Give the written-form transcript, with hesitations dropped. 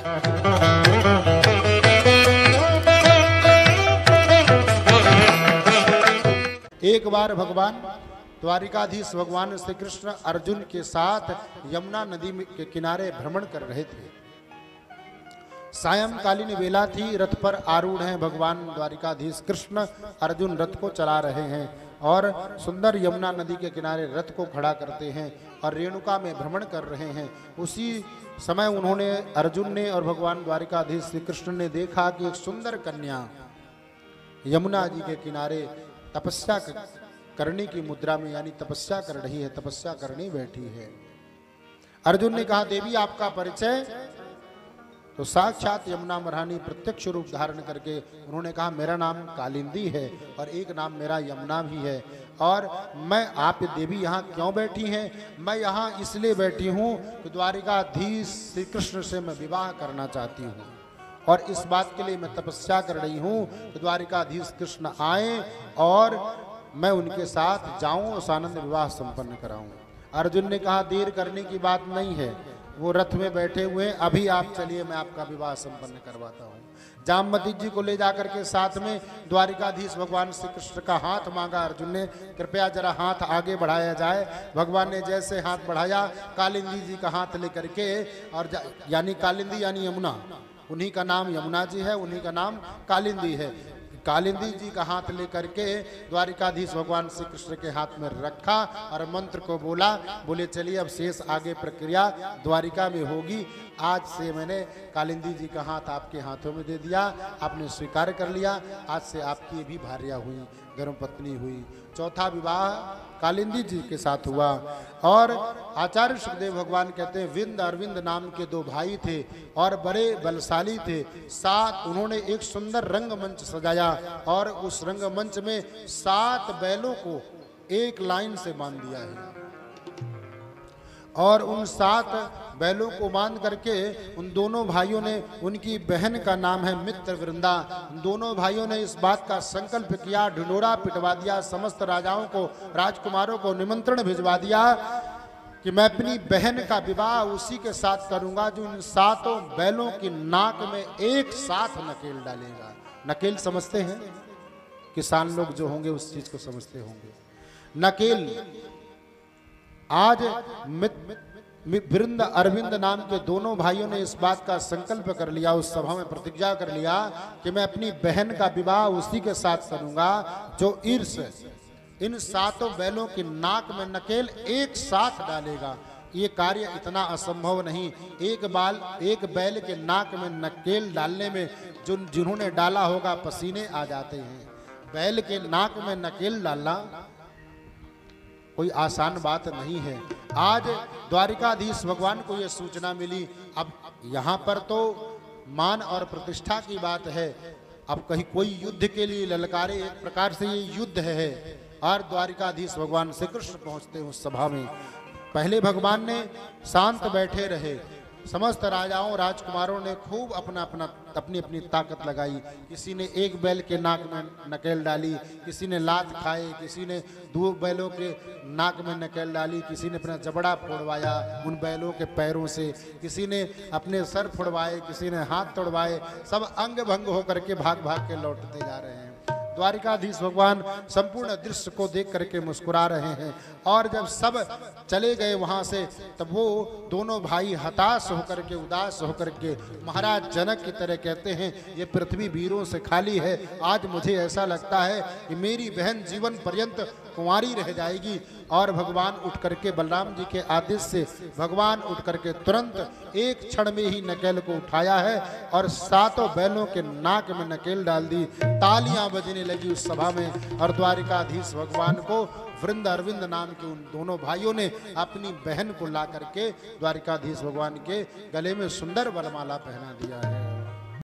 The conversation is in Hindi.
एक बार भगवान द्वारिकाधीश भगवान श्री कृष्ण अर्जुन के साथ यमुना नदी के किनारे भ्रमण कर रहे थे। सायंकालीन वेला थी, रथ पर आरूढ़ हैं भगवान द्वारिकाधीश कृष्ण। अर्जुन रथ को चला रहे हैं और सुंदर यमुना नदी के किनारे रथ को खड़ा करते हैं और रेणुका में भ्रमण कर रहे हैं। उसी समय उन्होंने, अर्जुन ने और भगवान द्वारिकाधीश श्री कृष्ण ने देखा कि एक सुंदर कन्या यमुना जी के किनारे तपस्या करने की मुद्रा में, यानी तपस्या कर रही है, तपस्या करने बैठी है। अर्जुन ने कहा, देवी आपका परिचय? तो साक्षात यमुना महारानी प्रत्यक्ष रूप धारण करके उन्होंने कहा, मेरा नाम कालिंदी है और एक नाम मेरा यमुना भी है। और मैं, आप देवी यहाँ क्यों बैठी हैं? मैं यहाँ इसलिए बैठी हूँ कि द्वारिकाधीश श्री कृष्ण से मैं विवाह करना चाहती हूँ और इस बात के लिए मैं तपस्या कर रही हूँ कि द्वारिकाधीश कृष्ण आए और मैं उनके साथ जाऊं और आनंद विवाह संपन्न कराऊं। अर्जुन ने कहा, देर करने की बात नहीं है, वो रथ में बैठे हुए हैं, अभी आप चलिए, मैं आपका विवाह संपन्न करवाता हूं। जामवती जी को ले जाकर के साथ में द्वारिकाधीश भगवान श्री कृष्ण का हाथ मांगा अर्जुन ने, कृपया जरा हाथ आगे बढ़ाया जाए। भगवान ने जैसे हाथ बढ़ाया, कालिंदी जी का हाथ लेकर के, और यानी कालिंदी यानी यमुना, उन्हीं का नाम यमुना जी है, उन्हीं का नाम कालिंदी है। कालिंदी जी का हाथ लेकर के द्वारिकाधीश भगवान श्री कृष्ण के हाथ में रखा और मंत्र को बोला, बोले चलिए अब शेष आगे प्रक्रिया द्वारिका में होगी। आज से मैंने कालिंदी जी का हाथ आपके हाथों में दे दिया, आपने स्वीकार कर लिया, आज से आपकी भी भार्या हुई, धर्मपत्नी हुई। चौथा विवाह कालिंदी जी के साथ हुआ। और आचार्य सुखदेव भगवान कहते हैं, विंद अरविंद नाम के दो भाई थे और बड़े बलशाली थे। साथ उन्होंने एक सुंदर रंगमंच सजाया और उस रंगमंच में 7 बैलों को एक लाइन से बांध दिया है और उन 7 बैलों को बांध करके उन दोनों भाइयों ने, उनकी बहन का नाम है मित्र वृंदा, दोनों भाइयों ने इस बात का संकल्प किया, ढिंढोरा पिटवा दिया, समस्त राजाओं को, राजकुमारों को निमंत्रण भिजवा दिया कि मैं अपनी बहन का विवाह उसी के साथ करूंगा जो इन 7 बैलों की नाक में एक साथ नकेल डालेगा। नकेल समझते हैं? किसान लोग जो होंगे उस चीज को समझते होंगे। नकेल। आज वृंद अरविंद नाम के दोनों भाइयों ने इस बात का संकल्प कर लिया, उस सभा में प्रतिज्ञा कर लिया कि मैं अपनी बहन का विवाह उसी के साथ करूंगा जो ईर्ष इन 7 बैलों की नाक में नकेल एक साथ डालेगा। ये कार्य इतना असंभव नहीं। एक बैल के नाक में नकेल डालने में जिन्होंने डाला होगा पसीने आ जाते हैं। बैल के नाक में नकेल डालना कोई आसान बात नहीं है। आज द्वारिकाधीश भगवान को यह सूचना मिली। अब यहाँ पर तो मान और प्रतिष्ठा की बात है। अब कहीं कोई युद्ध के लिए ललकारे, एक प्रकार से ये युद्ध है। और द्वारिकाधीश भगवान श्री कृष्ण पहुंचते हैं उस सभा में। पहले भगवान ने शांत बैठे रहे, समस्त राजाओं राजकुमारों ने खूब अपनी अपनी ताकत लगाई। किसी ने एक बैल के नाक में नकेल डाली, किसी ने लात खाए, किसी ने 2 बैलों के नाक में नकेल डाली, किसी ने अपना जबड़ा फोड़वाया उन बैलों के पैरों से, किसी ने अपने सर फोड़वाए, किसी ने हाथ तोड़वाए। सब अंग भंग होकर के भाग भाग के लौटते जा रहे हैं। द्वारिकाधीश भगवान संपूर्ण दृश्य को देख करके मुस्कुरा रहे हैं। और जब सब चले गए वहां से, तब वो दोनों भाई हताश होकर के, उदास होकर के महाराज जनक की तरह कहते हैं, ये पृथ्वी वीरों से खाली है। आज मुझे ऐसा लगता है कि मेरी बहन जीवन पर्यंत कुंवारी रह जाएगी। और भगवान उठ करके, बलराम जी के आदेश से भगवान उठ करके तुरंत एक क्षण में ही नकेल को उठाया है और 7 बैलों के नाक में नकेल डाल दी। तालियां बजने लगी उस सभा में। और द्वारिकाधीश भगवान को वृंद अरविंद नाम के उन दोनों भाइयों ने अपनी बहन को ला करके द्वारिकाधीश भगवान के गले में सुंदर वरमाला पहना दिया है।